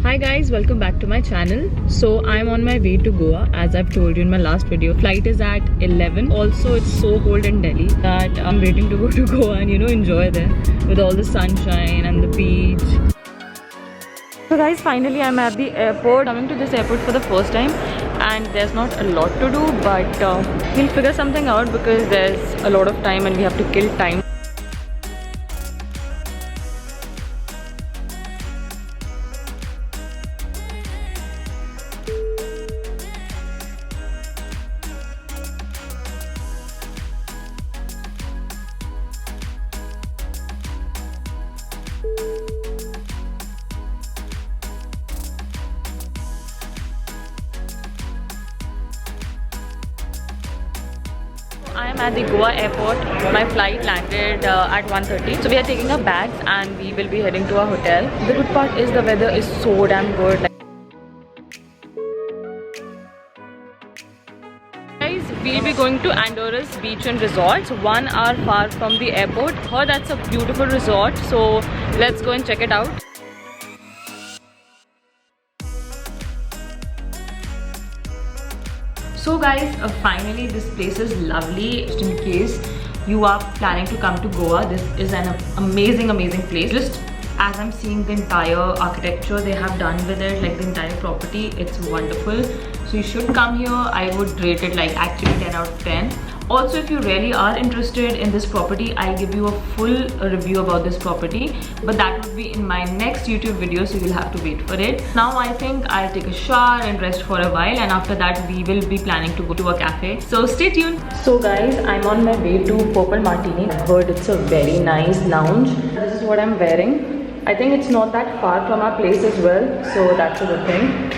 Hi guys, welcome back to my channel. So I'm on my way to Goa, as I've told you in my last video. Flight is at 11. Also, it's so cold in Delhi that I'm waiting to go to Goa and enjoy there with all the sunshine and the beach. So guys, finally I'm at the airport. Coming to this airport for the first time and there's not a lot to do, but we'll figure something out because there's a lot of time and we have to kill time. I am at the Goa airport. My flight landed at 1:30. So we are taking our bags and we will be heading to our hotel. The good part is the weather is so damn good. Guys, we'll be going to Andorras Beach and Resorts, 1 hour far from the airport. Oh, that's a beautiful resort. So let's go and check it out. So guys, finally this place is lovely. Just in case you are planning to come to Goa, this is an amazing place. Just as I'm seeing the entire architecture they have done with it, like the entire property, it's wonderful. So you should come here. I would rate it like actually 10 out of 10. Also, if you really are interested in this property, I'll give you a full review about this property, but that would be in my next YouTube video, so you'll have to wait for it. Now I think I'll take a shower and rest for a while, and after that we will be planning to go to a cafe. So stay tuned. So guys, I'm on my way to Purple Martini. I've heard it's a very nice lounge. This is what I'm wearing. I think it's not that far from our place as well, so that's a good thing.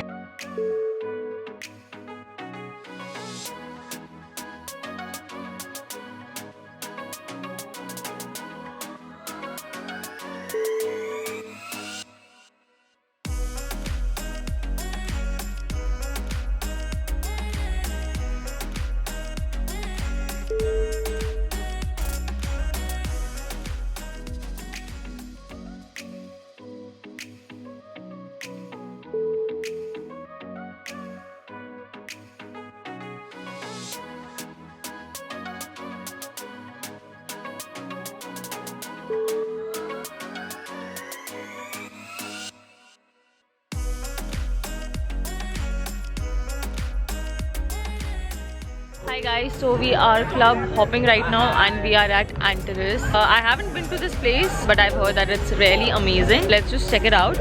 Hi guys, so we are club hopping right now and we are at Andorras. I haven't been to this place, but I've heard that it's really amazing. Let's just check it out.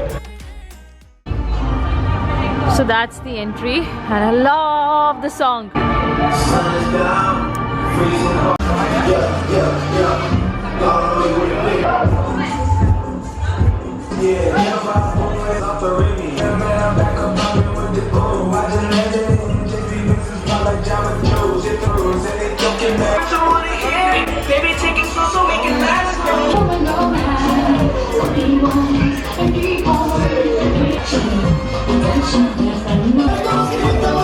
So that's the entry and I love the song.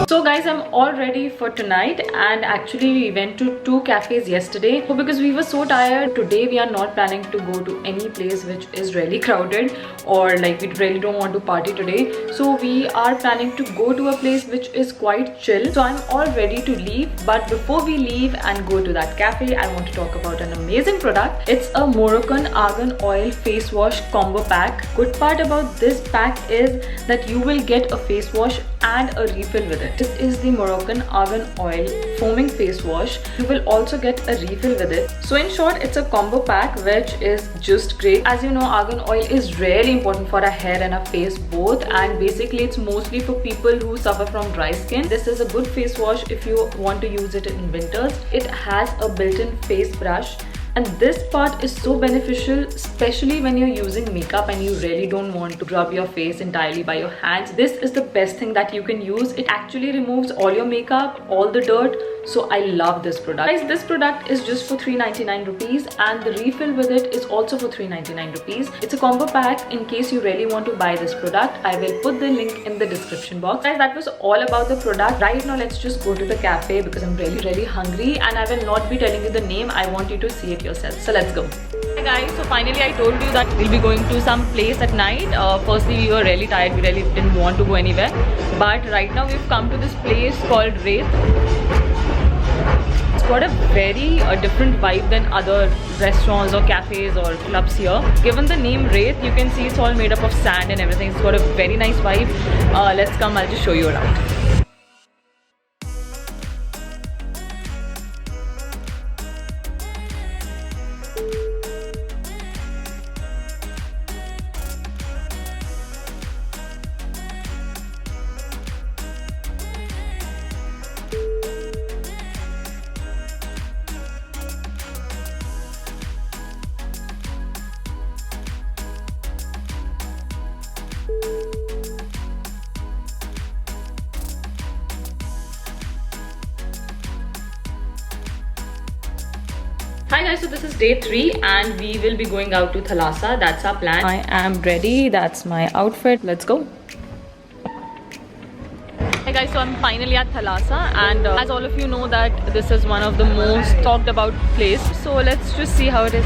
So guys, I'm all ready for tonight, and actually we went to 2 cafes yesterday. So because we were so tired, today we are not planning to go to any place which is really crowded, or like we really don't want to party today. So we are planning to go to a place which is quite chill. So I'm all ready to leave, but before we leave and go to that cafe, I want to talk about an amazing product. It's a Moroccan Argan Oil face wash combo pack. Good part about this pack is that you will get a face wash and a refill with it. This is the Moroccan Argan Oil foaming face wash. You will also get a refill with it. So in short, it's a combo pack which is just great. As you know, argan oil is really important for our hair and our face both, and basically it's mostly for people who suffer from dry skin. This is a good face wash if you want to use it in winters. It has a built-in face brush. And this part is so beneficial, especially when you're using makeup and you really don't want to rub your face entirely by your hands. This is the best thing that you can use. It actually removes all your makeup, all the dirt. So I love this product. Guys, this product is just for 399 rupees and the refill with it is also for 399 rupees. It's a combo pack in case you really want to buy this product. I will put the link in the description box. Guys, that was all about the product. Right now, let's just go to the cafe because I'm really hungry and I will not be telling you the name. I want you to see it yourself. So let's go. Hi guys, so finally I told you that we'll be going to some place at night. Firstly, we were really tired, we really didn't want to go anywhere, but right now we've come to this place called Wraith. It's got a very different vibe than other restaurants or cafes or clubs here. Given the name Wraith, you can see it's all made up of sand and everything. It's got a very nice vibe. Let's come, I'll just show you around. Hi guys, so this is day 3 and we will be going out to Thalassa. That's our plan. I am ready. That's my outfit. Let's go. Hey guys, so I'm finally at Thalassa, and as all of you know that this is one of the most talked about place. So let's just see how it is.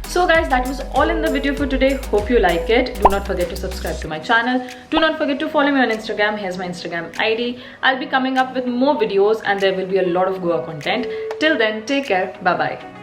So guys, that was all in the video for today. Hope you like it. Do not forget to subscribe to my channel. Do not forget to follow me on Instagram. Here's my Instagram ID. I'll be coming up with more videos and there will be a lot of Goa content. Till then, take care. Bye bye.